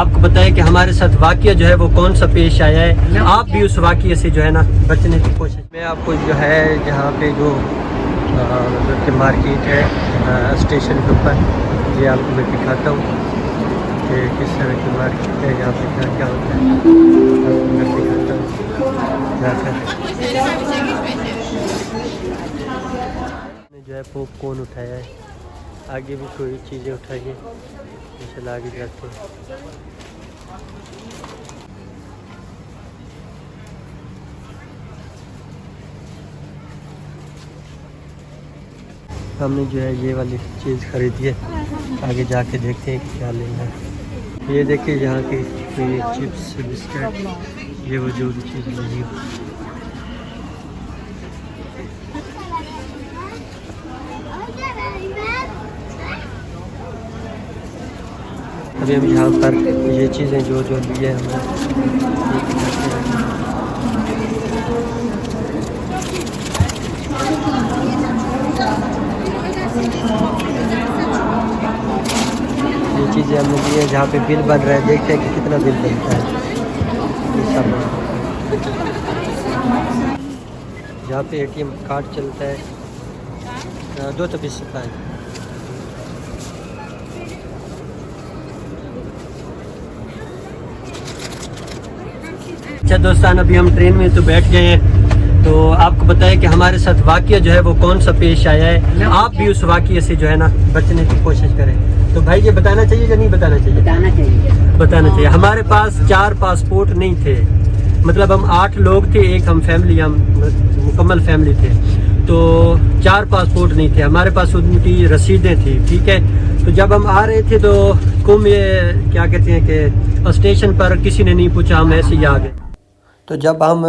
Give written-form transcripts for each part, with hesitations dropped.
आपको बताएं कि हमारे साथ वाक़या जो है वो कौन सा पेश आया है। आप भी उस वाक़ये से जो है ना बचने की कोशिश। मैं आपको जो है यहाँ पे जो मतलब कि मार्केट है स्टेशन के ऊपर, ये आपको मैं दिखाता हूँ कि किस तरह की मार्केट है, यहाँ पे क्या क्या होता है आपको मैं दिखाता हूँ जाकर। जो है पॉपकॉर्न उठाया है, आगे भी कोई चीज़ें उठाइए, चल आगे जाते हैं। हमने जो है ये वाली चीज़ खरीदी है, आगे जाके देखते हैं कि क्या लेना है। ये देखिए यहाँ की ये चिप्स बिस्किट, ये वो जो भी चीज़ लेनी है। अभी हम यहाँ पर ये चीज़ें जो जो लिए हमने, ये चीज़ें हमने ली है, जहाँ पे बिल बन रहा है देखते हैं कि कितना बिल बनता है। जहाँ पे एटीएम कार्ड चलता है 2 रुपये है। अच्छा दोस्तान, अभी हम ट्रेन में तो बैठ गए हैं, तो आपको बताएं कि हमारे साथ वाक़या जो है वो कौन सा पेश आया है। आप भी उस वाक़ये से जो है ना बचने की कोशिश करें। तो भाई ये बताना चाहिए या नहीं बताना चाहिए? बताना चाहिए। हमारे पास 4 पासपोर्ट नहीं थे, मतलब हम 8 लोग थे, एक हम फैमिली, हम मुकम्मल फैमिली थे, तो 4 पासपोर्ट नहीं थे हमारे पास, उनकी रसीदें थी। ठीक है, तो जब हम आ रहे थे तो कुम ये क्या कहते हैं कि स्टेशन पर किसी ने नहीं पूछा, हम ऐसे ही आ गए। तो जब हम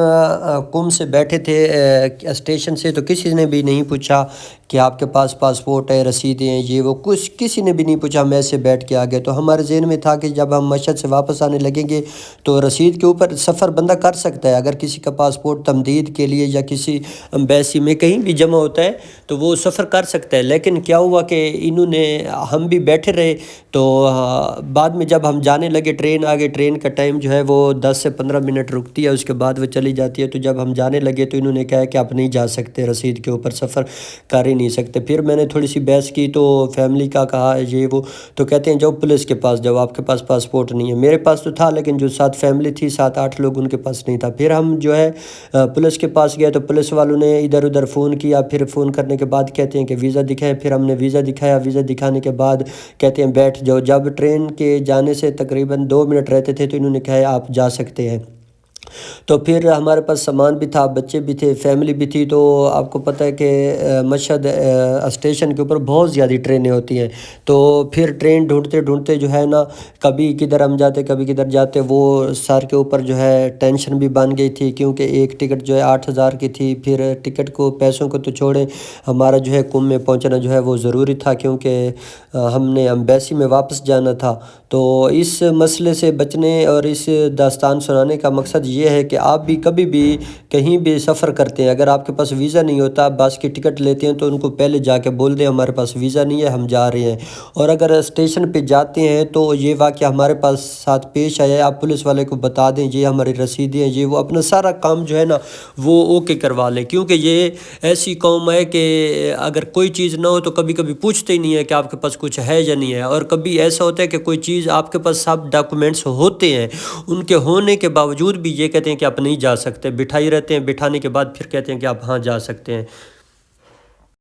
कुम से बैठे थे स्टेशन से, तो किसी ने भी नहीं पूछा कि आपके पास पासपोर्ट है, रसीदें हैं, ये वो, कुछ किसी ने भी नहीं पूछा, हम ऐसे बैठ के आ गए। तो हमारे जहन में था कि जब हम मशहद से वापस आने लगेंगे तो रसीद के ऊपर सफ़र बंदा कर सकता है। अगर किसी का पासपोर्ट तमदीद के लिए या किसी एम्बेसी में कहीं भी जमा होता है तो वो सफ़र कर सकता है। लेकिन क्या हुआ कि इन्होंने, हम भी बैठे रहे, तो बाद में जब हम जाने लगे, ट्रेन आ गई। ट्रेन का टाइम जो है वो 10 से 15 मिनट रुकती है, उसके बाद वो चली जाती है। तो जब हम जाने लगे तो इन्होंने कहा कि आप नहीं जा सकते, रसीद के ऊपर सफ़र कर नहीं सकते। फिर मैंने थोड़ी सी बहस की तो फैमिली का कहा ये वो, तो कहते हैं जाओ पुलिस के पास जाओ, आपके पास पासपोर्ट नहीं है। मेरे पास तो था, लेकिन जो साथ फैमिली थी 7-8 लोग, उनके पास नहीं था। फिर हम जो है पुलिस के पास गए, तो पुलिस वालों ने इधर उधर फ़ोन किया। फिर फ़ोन करने के बाद कहते हैं कि वीज़ा दिखाएं। फिर हमने वीज़ा दिखाया, वीज़ा दिखाने के बाद कहते हैं बैठ जाओ। जब ट्रेन के जाने से तकरीबन 2 मिनट रहते थे तो इन्होंने कहा आप जा सकते हैं। तो फिर हमारे पास सामान भी था, बच्चे भी थे, फैमिली भी थी। तो आपको पता है कि मशहद स्टेशन के ऊपर बहुत ज़्यादा ट्रेनें होती हैं। तो फिर ट्रेन ढूंढते ढूंढते जो है ना, कभी किधर हम जाते, कभी किधर जाते, वो सर के ऊपर जो है टेंशन भी बन गई थी, क्योंकि एक टिकट जो है 8,000 की थी। फिर टिकट को, पैसों को तो छोड़े, हमारा जो है कुम में पहुंचना जो है वो ज़रूरी था, क्योंकि हमने एम्बेसी में वापस जाना था। तो इस मसले से बचने और इस दास्तान सुनाने का मकसद ये है कि आप भी कभी भी कहीं भी सफ़र करते हैं, अगर आपके पास वीज़ा नहीं होता, आप बस की टिकट लेते हैं, तो उनको पहले जाके बोल दें हमारे पास वीज़ा नहीं है, हम जा रहे हैं। और अगर स्टेशन पे जाते हैं तो ये वाक़या हमारे पास साथ पेश आया है, आप पुलिस वाले को बता दें ये हमारी रसीदें हैं, ये वो, अपना सारा काम जो है ना वो ओके करवा लें। क्योंकि ये ऐसी कौम है कि अगर कोई चीज़ ना हो तो कभी कभी पूछते ही नहीं है कि आपके पास कुछ है या नहीं है। और कभी ऐसा होता है कि कोई चीज़ आपके पास सब डॉक्यूमेंट्स होते हैं, उनके होने के बावजूद भी ये कहते हैं कि आप नहीं जा सकते, बिठाई रहते हैं, बिठाने के बाद फिर कहते हैं कि आप हाँ जा सकते हैं।